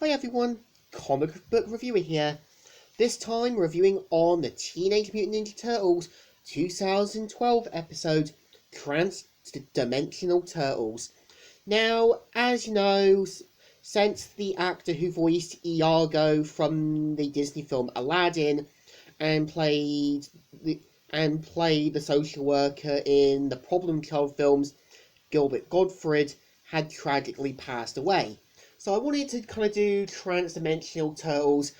Hi everyone, comic book reviewer here. This time reviewing on the Teenage Mutant Ninja Turtles 2012 episode, Trans-Dimensional Turtles. Now, as you know, since the actor who voiced Iago from the Disney film Aladdin and played the social worker in the Problem Child films, Gilbert Gottfried, had tragically passed away. So I wanted to kind of do Trans-Dimensional Turtles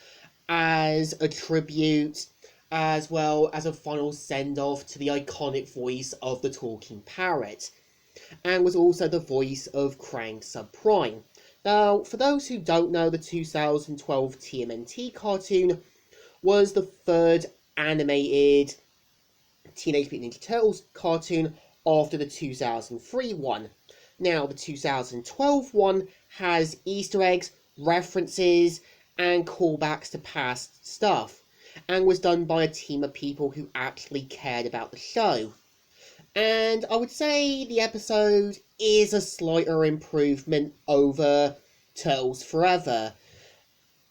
as a tribute, as well as a final send-off to the iconic voice of the talking parrot, and was also the voice of Krang Subprime. Now, for those who don't know, the 2012 TMNT cartoon was the third animated Teenage Mutant Ninja Turtles cartoon after the 2003 one. Now, the 2012 one has Easter eggs, references, and callbacks to past stuff, and was done by a team of people who actually cared about the show. And I would say the episode is a slighter improvement over Turtles Forever.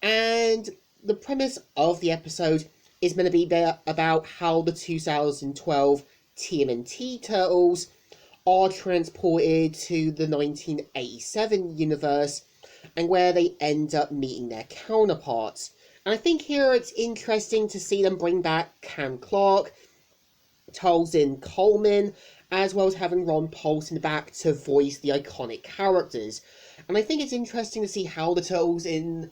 And the premise of the episode is meant to be about how the 2012 TMNT Turtles are transported to the 1987 universe, and where they end up meeting their counterparts. And I think here it's interesting to see them bring back Cam Clark, Tulsin Coleman, as well as having Ron Paulson back to voice the iconic characters. And I think it's interesting to see how the Turtles in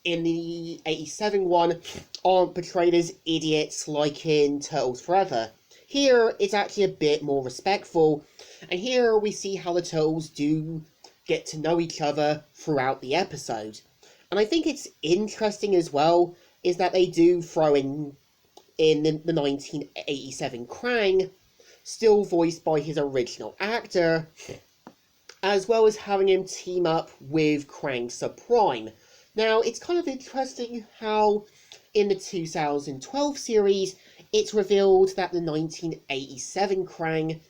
the 87 one aren't portrayed as idiots like in Turtles Forever. Here, it's actually a bit more respectful, and here we see how the Turtles do get to know each other throughout the episode. And I think it's interesting as well, is that they do throw in the 1987 Krang, still voiced by his original actor, as well as having him team up with Krang Subprime. Now, it's kind of interesting how in the 2012 series, it's revealed that the 1987 Krang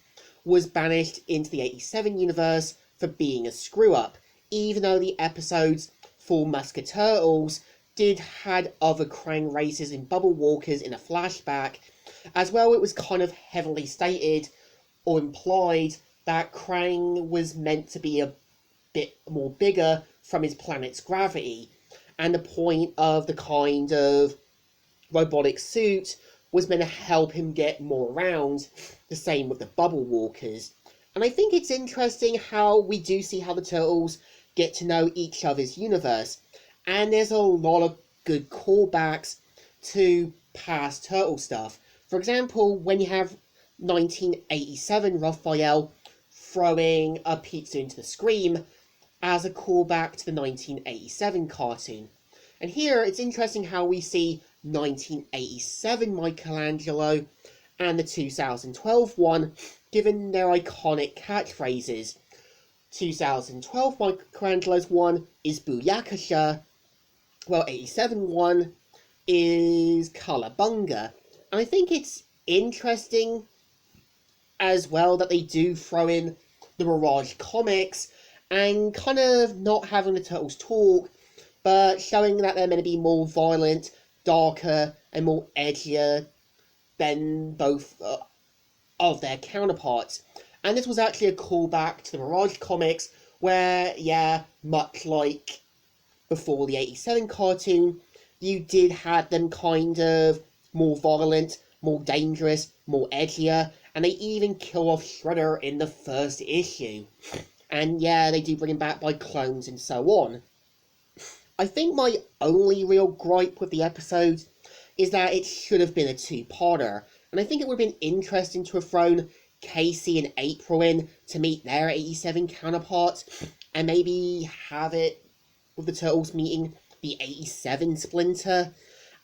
was banished into the 87 universe for being a screw-up, even though the episodes for Musketurtles did had other Krang races and Bubble Walkers in a flashback. As well, it was kind of heavily stated or implied that Krang was meant to be a bit more bigger from his planet's gravity, and the point of the kind of robotic suit was meant to help him get more around, the same with the Bubble Walkers. And I think it's interesting how we do see how the Turtles get to know each other's universe, and there's a lot of good callbacks to past Turtle stuff. For example, when you have 1987 Raphael throwing a pizza into the Scream as a callback to the 1987 cartoon. And here, it's interesting how we see 1987 Michelangelo and the 2012 one given their iconic catchphrases. 2012 Michelangelo's one is Booyakasha, while 87 one is Kalabunga. And I think it's interesting as well that they do throw in the Mirage comics and kind of not having the Turtles talk, but showing that they're meant to be more violent, darker, and more edgier than both of their counterparts. And this was actually a callback to the Mirage comics, where, yeah, much like before the 87 cartoon, you did have them kind of more violent, more dangerous, more edgier, and they even kill off Shredder in the first issue. And yeah, they do bring him back by clones and so on. I think my only real gripe with the episode is that it should have been a two-parter, and I think it would have been interesting to have thrown Casey and April in to meet their 87 counterparts, and maybe have it with the Turtles meeting the 87 Splinter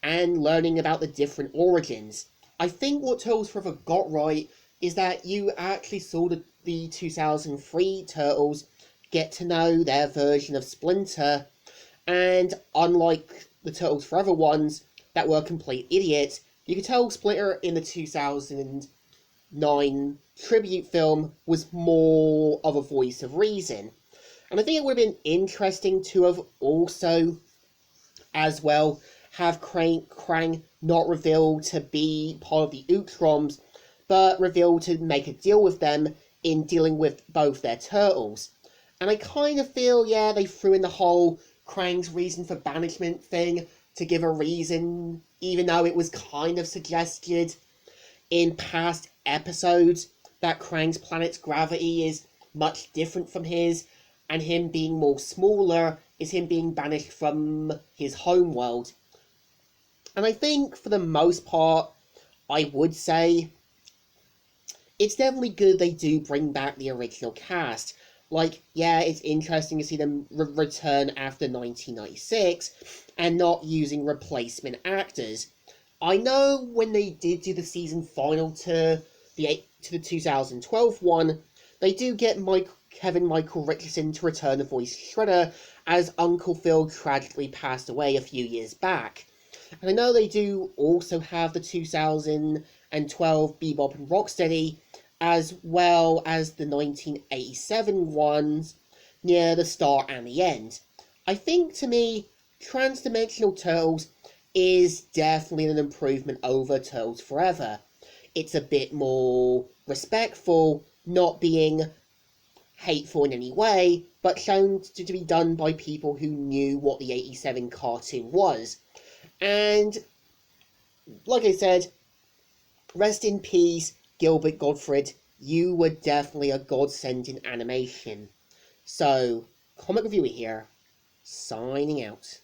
and learning about the different origins. I think what Turtles Forever got right is that you actually saw the 2003 Turtles get to know their version of Splinter, and unlike the Turtles Forever ones that were complete idiots, you could tell Splinter in the 2009 tribute film was more of a voice of reason. And I think it would have been interesting to have also, as well, have Krang not revealed to be part of the Utroms, but revealed to make a deal with them in dealing with both their turtles. And I kind of feel, yeah, they threw in the whole Krang's reason for banishment thing to give a reason, even though it was kind of suggested in past episodes that Krang's planet's gravity is much different from his, and him being more smaller is him being banished from his homeworld. And I think, for the most part, I would say it's definitely good they do bring back the original cast. Like, yeah, it's interesting to see them return after 1996 and not using replacement actors. I know when they did do the season final to the 2012 one, they do get Kevin Michael Richardson to return to voice Shredder, as Uncle Phil tragically passed away a few years back. And I know they do also have the 2012 Bebop and Rocksteady, as well as the 1987 ones near the start and the end. I think, to me, Transdimensional Turtles is definitely an improvement over Turtles Forever. It's a bit more respectful, not being hateful in any way, but shown to be done by people who knew what the 87 cartoon was. And, like I said, rest in peace, Gilbert Gottfried. You were definitely a godsend in animation. So, Comic Reviewer here, signing out.